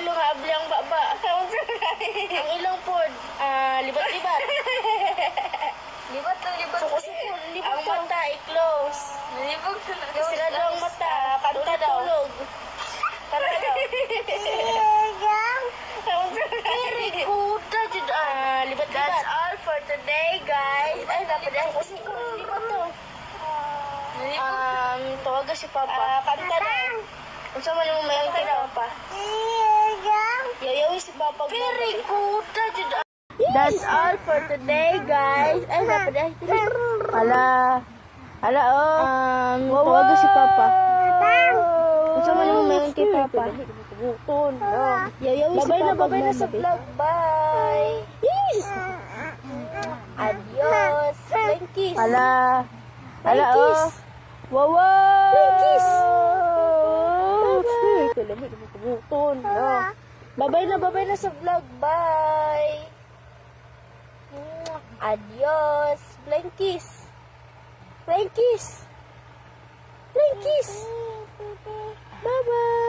mga ablyang baba. Ang ilong pod, libat-libat. Libat na libat. Suko-suko, libat. Ang mata i-close. Nalibog ka na. Sila daw ang mata, kanta daw. Kanta daw. Very good. Libat-libat. That's all for today, guys. Ay, dapat ang suko-suko, libat to. Tawagan si Papa. Kanta daw. Kung saan man yung mayroon kay Papa. Yayawi si Papa. Very good. That's all for today, guys. Ay, dapat ay. Hala. Hala, tawagan si Papa. Kung saan man yung mayroon kay Papa. Yayawi si Papa. Babay na sa vlog. Bye. Yes. Adios. Blankies. Hala. Hala, Wow! Blankies. Babay na sa vlog. Bye. Adios. Blankies. Blankies. Blankies. Bye-bye.